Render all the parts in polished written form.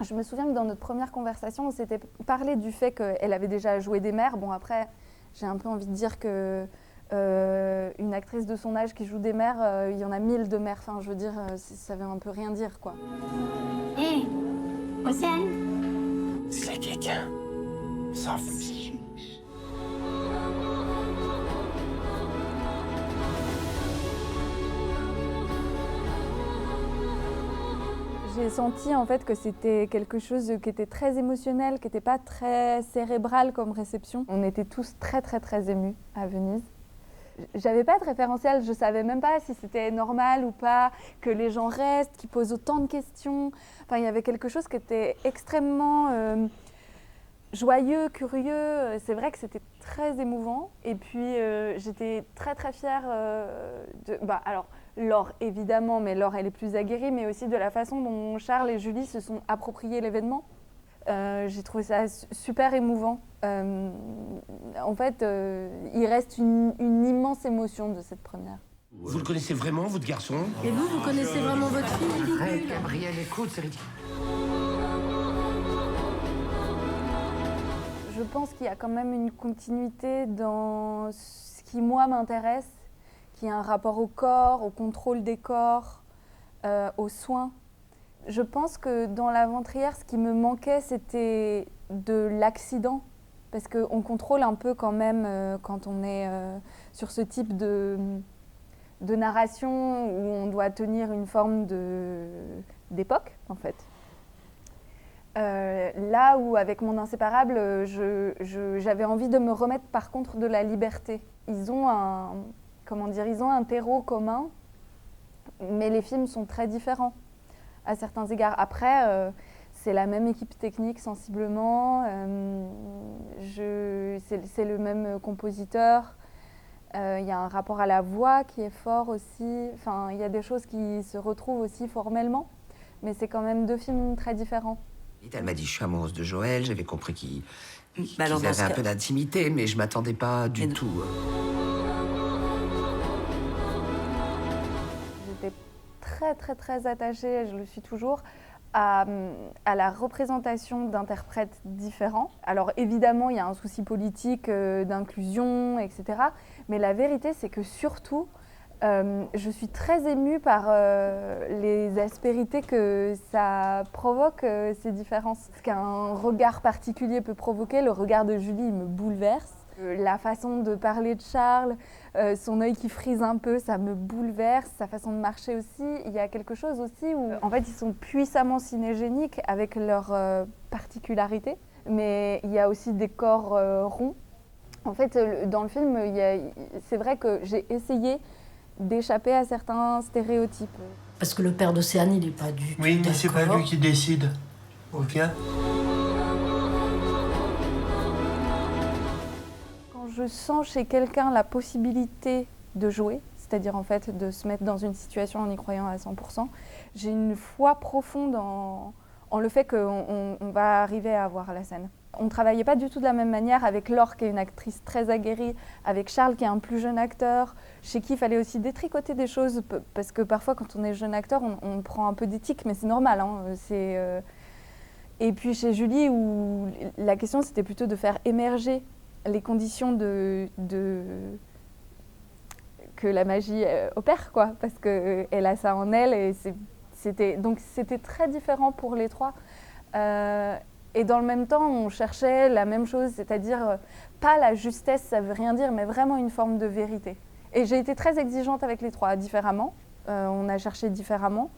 Je me souviens que dans notre première conversation, on s'était parlé du fait qu'elle avait déjà joué des mères. Bon, après, j'ai un peu envie de dire que une actrice de son âge qui joue des mères, il y en a 1000 de mères. Enfin, je veux dire, ça veut un peu rien dire, quoi. Hé, Océane. C'est quelqu'un. S'en fiche. J'ai senti en fait que c'était quelque chose qui était très émotionnel, qui n'était pas très cérébral comme réception. On était tous très très très émus à Venise. J'avais pas de référentiel, je savais même pas si c'était normal ou pas que les gens restent, qu'ils posent autant de questions. Enfin, il y avait quelque chose qui était extrêmement joyeux, curieux. C'est vrai que c'était très émouvant. Et puis j'étais très très fière de. Alors Laure évidemment, mais Laure elle est plus aguerrie, mais aussi de la façon dont Charles et Julie se sont appropriés l'événement. J'ai trouvé ça super émouvant. En fait, il reste une immense émotion de cette première. Vous le connaissez vraiment, votre garçon? Et vous connaissez vraiment votre fille? Arrête, Gabriel, écoute, c'est ridicule. Je pense qu'il y a quand même une continuité dans ce qui, moi, m'intéresse, qui est un rapport au corps, au contrôle des corps, aux soins. Je pense que dans La Ventrière, ce qui me manquait, c'était de l'accident. Parce qu'on contrôle un peu quand même quand on est sur ce type de narration où on doit tenir une forme d'époque, en fait. Là où, avec Mon Inséparable, j'avais envie de me remettre par contre de la liberté. Ils ont un terreau commun, mais les films sont très différents à certains égards. Après, c'est la même équipe technique sensiblement, c'est le même compositeur. Il y a un rapport à la voix qui est fort aussi. Enfin, il y a des choses qui se retrouvent aussi formellement, mais c'est quand même deux films très différents. Elle m'a dit, je suis amoureuse de Joël, j'avais compris qu'ils alors, dans avaient ce un cas- peu d'intimité, mais je m'attendais pas du tout. J'étais très très très attachée, je le suis toujours, à la représentation d'interprètes différents. Alors évidemment, il y a un souci politique d'inclusion, etc. Mais la vérité, c'est que surtout, je suis très émue par les aspérités que ça provoque, ces différences. Ce qu'un regard particulier peut provoquer, le regard de Julie, il me bouleverse. La façon de parler de Charles, son œil qui frise un peu, ça me bouleverse. Sa façon de marcher aussi. Il y a quelque chose aussi où, en fait, ils sont puissamment cinégéniques avec leurs particularités. Mais il y a aussi des corps ronds. En fait, dans le film, c'est vrai que j'ai essayé d'échapper à certains stéréotypes. Parce que le père d'Océane, il n'est pas du tout Oui, mais c'est pas d'accord. lui qui décide. Ok? Quand je sens chez quelqu'un la possibilité de jouer, c'est-à-dire en fait de se mettre dans une situation en y croyant à 100%, j'ai une foi profonde en le fait qu'on va arriver à avoir la scène. On ne travaillait pas du tout de la même manière avec Laure, qui est une actrice très aguerrie, avec Charles, qui est un plus jeune acteur, chez qui il fallait aussi détricoter des choses, parce que parfois, quand on est jeune acteur, on prend un peu d'éthique, mais c'est normal. Et puis chez Julie, où la question, c'était plutôt de faire émerger les conditions que la magie opère, quoi, parce qu'elle a ça en elle, et c'était très différent pour les trois. Et dans le même temps, on cherchait la même chose, c'est-à-dire pas la justesse, ça veut rien dire, mais vraiment une forme de vérité. Et j'ai été très exigeante avec les trois, différemment. On a cherché différemment,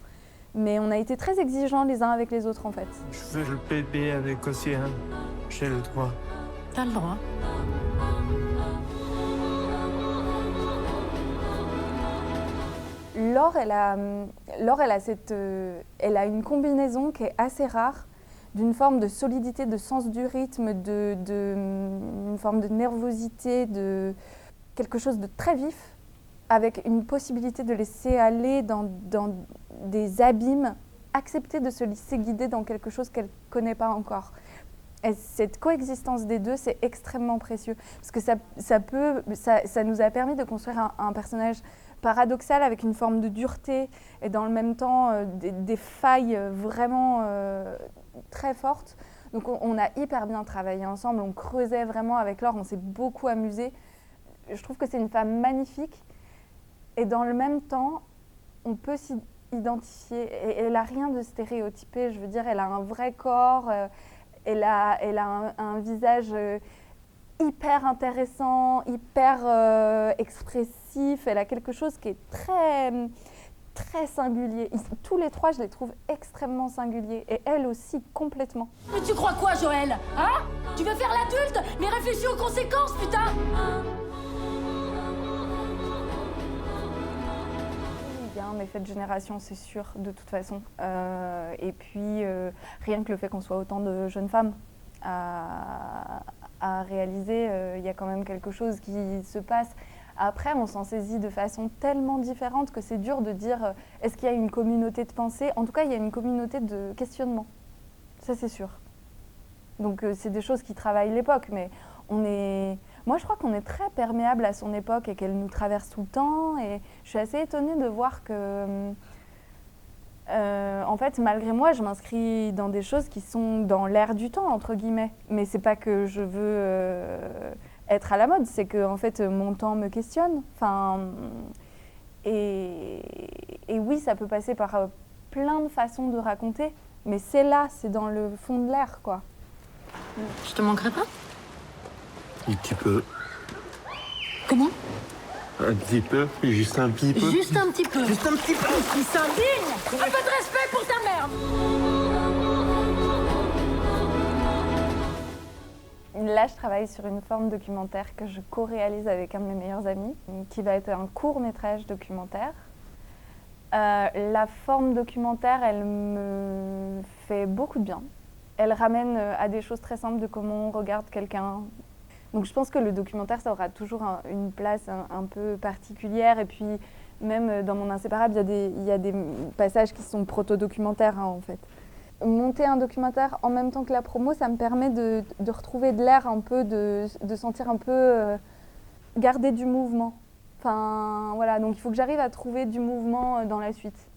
mais on a été très exigeants les uns avec les autres, en fait. Je veux le bébé avec Océane. J'ai le droit. T'as le droit. Laure, elle a une combinaison qui est assez rare, d'une forme de solidité, de sens du rythme, une forme de nervosité, de quelque chose de très vif, avec une possibilité de laisser aller dans des abîmes, accepter de se laisser guider dans quelque chose qu'elle ne connaît pas encore. Et cette coexistence des deux, c'est extrêmement précieux, parce que ça nous a permis de construire un personnage paradoxal avec une forme de dureté et dans le même temps des failles vraiment très forte. Donc on a hyper bien travaillé ensemble, on creusait vraiment avec Laure, on s'est beaucoup amusé. Je trouve que c'est une femme magnifique et dans le même temps, on peut s'y identifier. Et elle n'a rien de stéréotypé, je veux dire, elle a un vrai corps, elle a un visage hyper intéressant, hyper expressif, elle a quelque chose qui est très singulier. Tous les trois, je les trouve extrêmement singuliers. Et elle aussi, complètement. Mais tu crois quoi, Joël? Hein? Tu veux faire l'adulte? Mais réfléchis aux conséquences, putain! Il y a un effet de génération, c'est sûr, de toute façon. Et puis, rien que le fait qu'on soit autant de jeunes femmes à réaliser, il y a quand même quelque chose qui se passe. Après, on s'en saisit de façon tellement différente que c'est dur de dire est-ce qu'il y a une communauté de pensée? En tout cas, il y a une communauté de questionnement. Ça, c'est sûr. Donc, c'est des choses qui travaillent l'époque, mais moi, je crois qu'on est très perméable à son époque et qu'elle nous traverse tout le temps. Et je suis assez étonnée de voir que, en fait, malgré moi, je m'inscris dans des choses qui sont dans l'air du temps, entre guillemets. Mais c'est pas que je veux être à la mode, c'est que en fait, mon temps me questionne. Enfin, et oui, ça peut passer par plein de façons de raconter, mais c'est là, c'est dans le fond de l'air, quoi. Je te manquerai pas? Un petit peu. Comment? Un petit peu, juste un petit peu. Juste un petit peu. Juste un petit peu. Il s'indigne. Un peu de respect pour ta merde. Là, je travaille sur une forme documentaire que je co-réalise avec un de mes meilleurs amis, qui va être un court-métrage documentaire. La forme documentaire, elle me fait beaucoup de bien. Elle ramène à des choses très simples de comment on regarde quelqu'un. Donc je pense que le documentaire, ça aura toujours une place un peu particulière. Et puis même dans mon Inséparable, il y a des passages qui sont proto-documentaires, en fait. Monter un documentaire en même temps que la promo, ça me permet de retrouver de l'air un peu, de sentir un peu garder du mouvement. Enfin voilà, donc il faut que j'arrive à trouver du mouvement dans la suite.